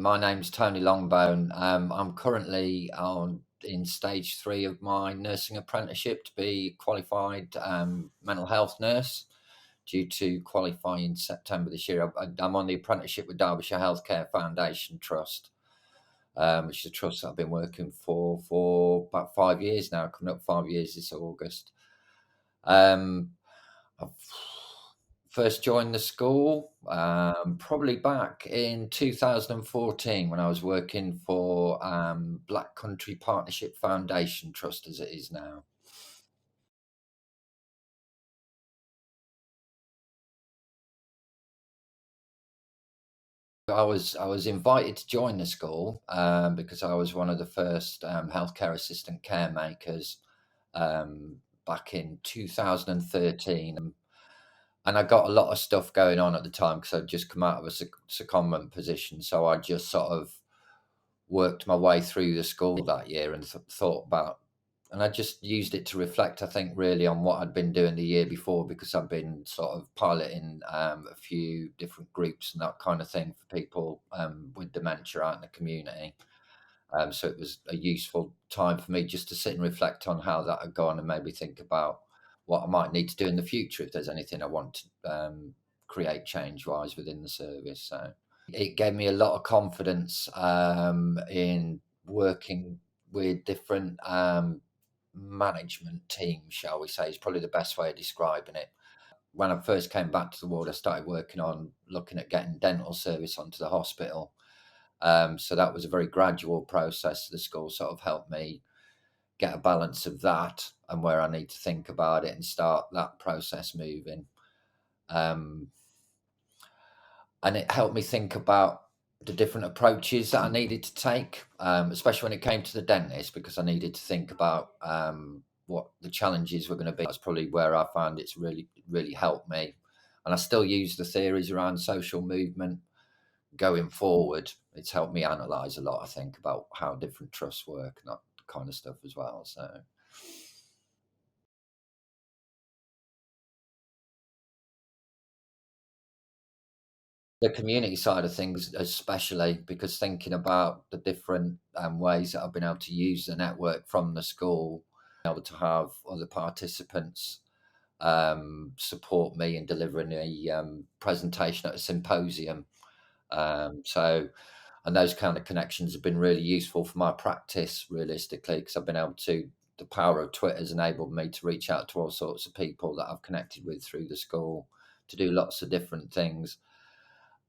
My name's Tony Longbone. I'm currently on in stage three of my nursing apprenticeship to be qualified mental health nurse. Due to qualify in September this year, I'm on the apprenticeship with Derbyshire Healthcare Foundation Trust, which is a trust that I've been working for about 5 years now. Coming up 5 years this August. Um, I've first joined the school probably back in 2014 when I was working for Black Country Partnership Foundation Trust, as it is now. I was invited to join the school because I was one of the first healthcare assistant caremakers back in 2013. And I got a lot of stuff going on at the time because I'd just come out of a secondment position. So I just sort of worked my way through the school that year and thought about, and I just used it to reflect, I think, really on what I'd been doing the year before because I've been sort of piloting a few different groups and that kind of thing for people with dementia out in the community. So it was a useful time for me just to sit and reflect on how that had gone and maybe think about what I might need to do in the future if there's anything I want to create change wise within the service. So it gave me a lot of confidence in working with different management teams, shall we say, is probably the best way of describing it. When I first came back to the ward, I started working on looking at getting dental service onto the hospital. So that was a very gradual process. The school sort of helped me get a balance of that and where I need to think about it and start that process moving. Um, and it helped me think about the different approaches that I needed to take, especially when it came to the dentist, because I needed to think about what the challenges were going to be. That's probably where I found it's really helped me. And I still use the theories around social movement going forward. It's helped me analyze a lot, I think, about how different trusts work and that kind of stuff as well. So the community side of things, especially because thinking about the different ways that I've been able to use the network from the school, able to have other participants support me in delivering a presentation at a symposium. So, and those kind of connections have been really useful for my practice, realistically, because I've been able to. The power of Twitter has enabled me to reach out to all sorts of people that I've connected with through the school to do lots of different things,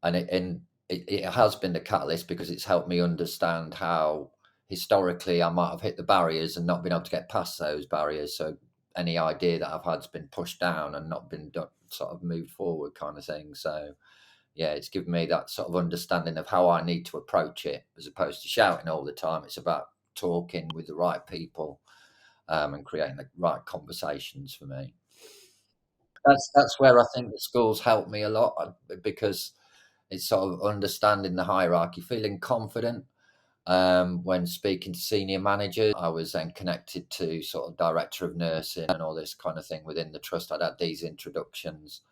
and it has been the catalyst because it's helped me understand how historically I might have hit the barriers and not been able to get past those barriers. So any idea that I've had's been pushed down and not been done, sort of moved forward, kind of thing. So yeah, it's given me that sort of understanding of how I need to approach it as opposed to shouting all the time. It's about talking with the right people and creating the right conversations for me. That's where I think the schools helped me a lot because it's sort of understanding the hierarchy, feeling confident when speaking to senior managers. I was then connected to sort of director of nursing and all this kind of thing within the trust. I'd had these introductions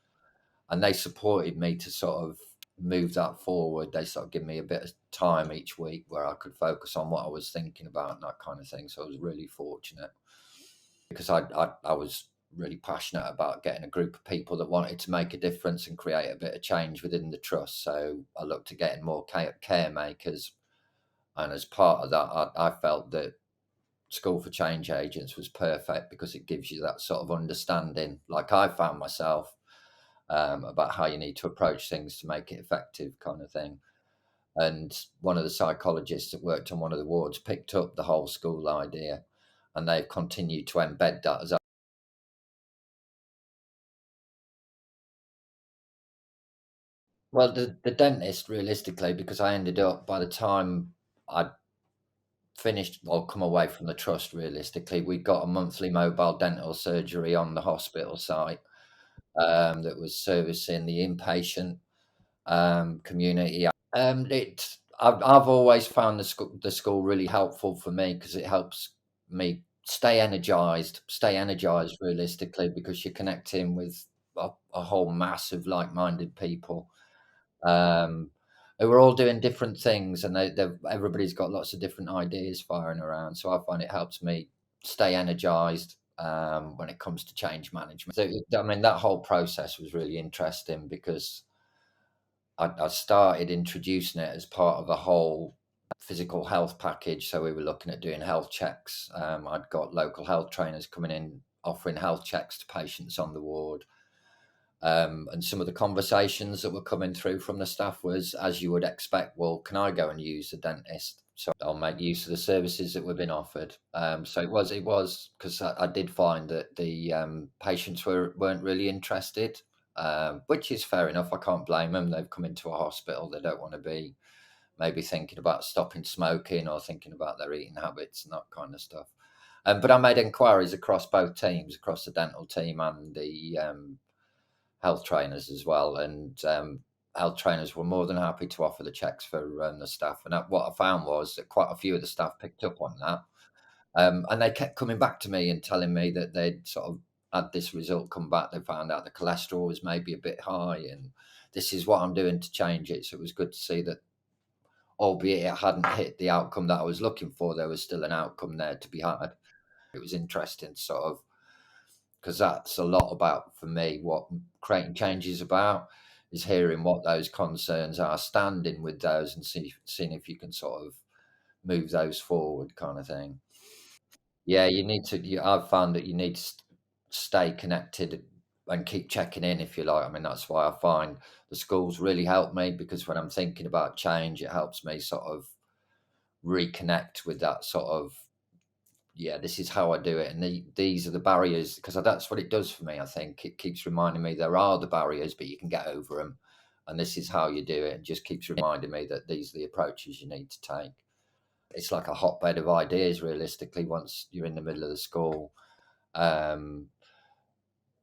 and they supported me to sort of move that forward. They sort of give me a bit of time each week where I could focus on what I was thinking about and that kind of thing. So I was really fortunate because I was really passionate about getting a group of people that wanted to make a difference and create a bit of change within the trust. So I looked at getting more caremakers, and as part of that, I felt that School for Change Agents was perfect because it gives you that sort of understanding, like I found myself, about how you need to approach things to make it effective, kind of thing. And one of the psychologists that worked on one of the wards picked up the whole school idea, and they've continued to embed that as well. The dentist, realistically, because I ended up by the time I finished or come away from the trust, realistically, we got a monthly mobile dental surgery on the hospital site that was servicing the inpatient community. I've always found the school really helpful for me because it helps me stay energized realistically because you're connecting with a whole mass of like-minded people. Um, who are all doing different things, and everybody's got lots of different ideas firing around. So I find it helps me stay energized when it comes to change management. So, I mean, that whole process was really interesting because I started introducing it as part of a whole physical health package. So we were looking at doing health checks. I'd got local health trainers coming in offering health checks to patients on the ward. And some of the conversations that were coming through from the staff was, as you would expect, well, can I go and use the dentist? So I'll make use of the services that we've been offered. So it was because I did find that the patients weren't really interested, which is fair enough. I can't blame them. They've come into a hospital. They don't want to be maybe thinking about stopping smoking or thinking about their eating habits and that kind of stuff. But I made inquiries across both teams, across the dental team and the health trainers as well, and health trainers were more than happy to offer the checks for the staff. And what I found was that quite a few of the staff picked up on that, and they kept coming back to me and telling me that they'd sort of had this result come back. They found out the cholesterol was maybe a bit high, and this is what I'm doing to change it. So it was good to see that, albeit it hadn't hit the outcome that I was looking for, there was still an outcome there to be had. It was interesting, sort of, because that's a lot about, for me, what creating change is about, is hearing what those concerns are, standing with those and seeing if you can sort of move those forward, kind of thing. Yeah, you need to. I've found that you need to stay connected and keep checking in, if you like. I mean, that's why I find the schools really help me, because when I'm thinking about change, it helps me sort of reconnect with that sort of, yeah, this is how I do it, and these are the barriers, because that's what it does for me. I think it keeps reminding me there are the barriers, but you can get over them, and this is how you do it. And just keeps reminding me that these are the approaches you need to take. It's like a hotbed of ideas, realistically, once you're in the middle of the school, um,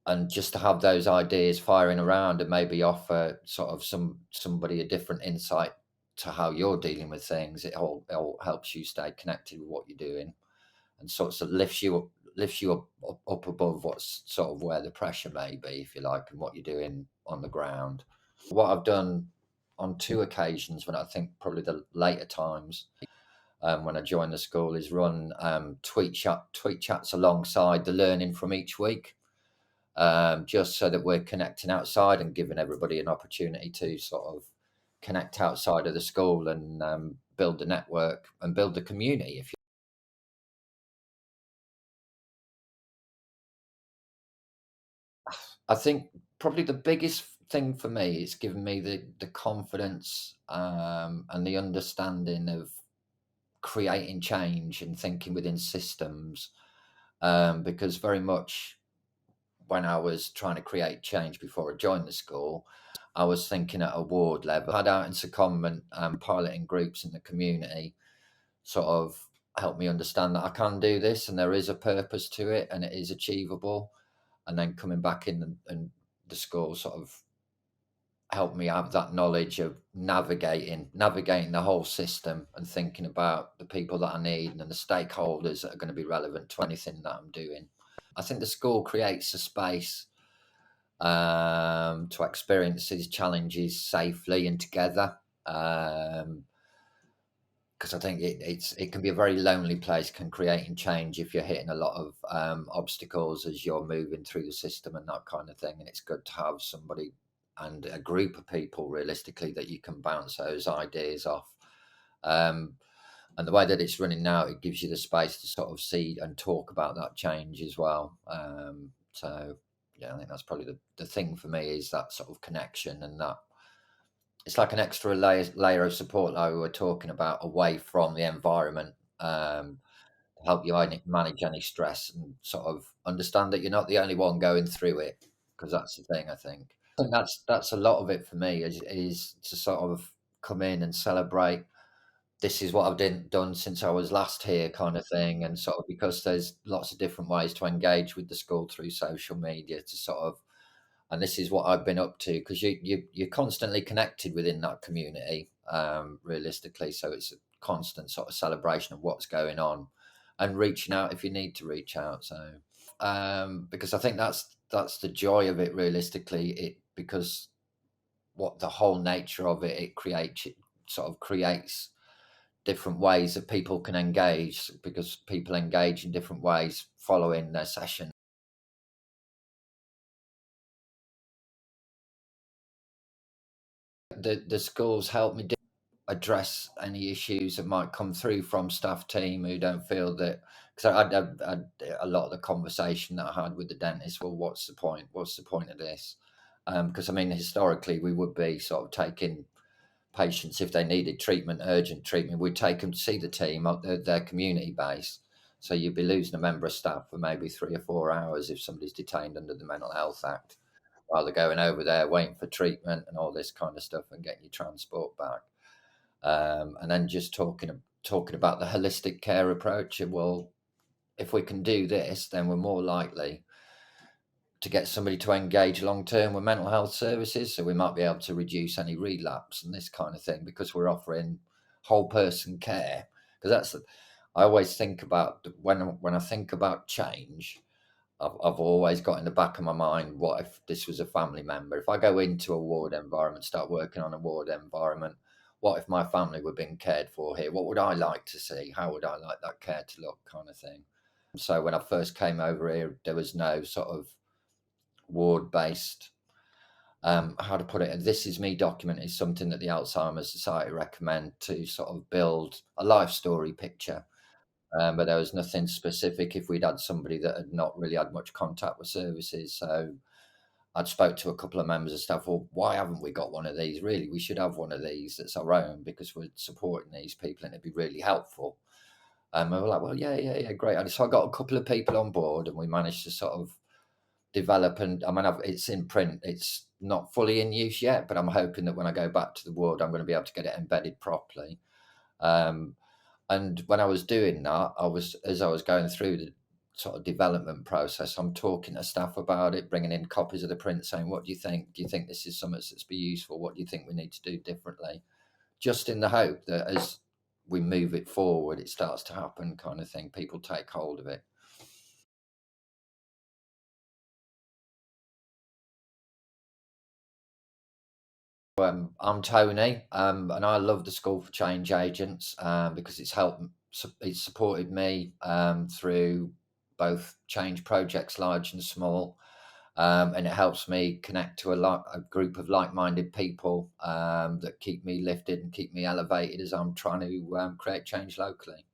and just to have those ideas firing around and maybe offer sort of somebody a different insight to how you're dealing with things. It all helps you stay connected with what you're doing, and sort of lifts you up above what's sort of where the pressure may be, if you like, and what you're doing on the ground. What I've done on two occasions, when I think probably the later times, when I joined the school, is run tweet chats alongside the learning from each week, just so that we're connecting outside and giving everybody an opportunity to sort of connect outside of the school and build the network and build the community. If I think probably the biggest thing for me is giving me the confidence and the understanding of creating change and thinking within systems. Because very much when I was trying to create change before I joined the school, I was thinking at a ward level. I had out in secondment, piloting groups in the community, sort of helped me understand that I can do this and there is a purpose to it and it is achievable. And then coming back in and the school sort of helped me have that knowledge of navigating the whole system and thinking about the people that I need and the stakeholders that are going to be relevant to anything that I'm doing. I think the school creates a space to experience these challenges safely and together. Because I think it can be a very lonely place, can creating change if you're hitting a lot of obstacles as you're moving through the system and that kind of thing. And it's good to have somebody and a group of people, realistically, that you can bounce those ideas off. Um, and the way that it's running now, it gives you the space to sort of see and talk about that change as well. So yeah, I think that's probably the thing for me, is that sort of connection, and that it's like an extra layer of support, like we were talking about, away from the environment, to help you manage any stress and sort of understand that you're not the only one going through it. Because that's the thing, I think. I think that's a lot of it for me, is to sort of come in and celebrate. This is what I've done since I was last here, kind of thing, and sort of, because there's lots of different ways to engage with the school through social media to sort of, and this is what I've been up to, because you're constantly connected within that community, realistically. So it's a constant sort of celebration of what's going on, and reaching out if you need to reach out. So because I think that's the joy of it, realistically. It Because what the whole nature of it, it sort of creates different ways that people can engage, because people engage in different ways following their session. The schools help me address any issues that might come through from staff team who don't feel that, because I a lot of the conversation that I had with the dentist, well, what's the point? What's the point of this? Because I mean, historically, we would be sort of taking patients if they needed treatment, urgent treatment. We'd take them to see the team at their community base. So you'd be losing a member of staff for maybe 3 or 4 hours if somebody's detained under the Mental Health Act, while they're going over there waiting for treatment and all this kind of stuff and getting your transport back. And then just talking about the holistic care approach. Well, if we can do this, then we're more likely to get somebody to engage long term with mental health services. So we might be able to reduce any relapse and this kind of thing, because we're offering whole person care. Because I always think about, when I think about change, I've always got in the back of my mind, what if this was a family member? If I go into a ward environment, start working on a ward environment, what if my family were being cared for here? What would I like to see? How would I like that care to look, kind of thing? So when I first came over here, there was no sort of ward based, how to put it, a This Is Me document is something that the Alzheimer's Society recommend to sort of build a life story picture. But there was nothing specific if we'd had somebody that had not really had much contact with services. So I'd spoke to a couple of members of staff, well, why haven't we got one of these? Really, we should have one of these that's our own, because we're supporting these people and it'd be really helpful. And we were like, well, yeah, great. And so I got a couple of people on board and we managed to sort of develop. And I mean, it's in print, it's not fully in use yet, but I'm hoping that when I go back to the ward, I'm going to be able to get it embedded properly. Um, and when I was doing that, as I was going through the sort of development process, I'm talking to staff about it, bringing in copies of the print, saying, what do you think? Do you think this is something that's be useful? What do you think we need to do differently? Just in the hope that as we move it forward, it starts to happen, kind of thing. People take hold of it. I'm Tony, and I love the School for Change Agents, because it's supported me through both change projects, large and small, and it helps me connect to a group of like-minded people that keep me lifted and keep me elevated as I'm trying to create change locally.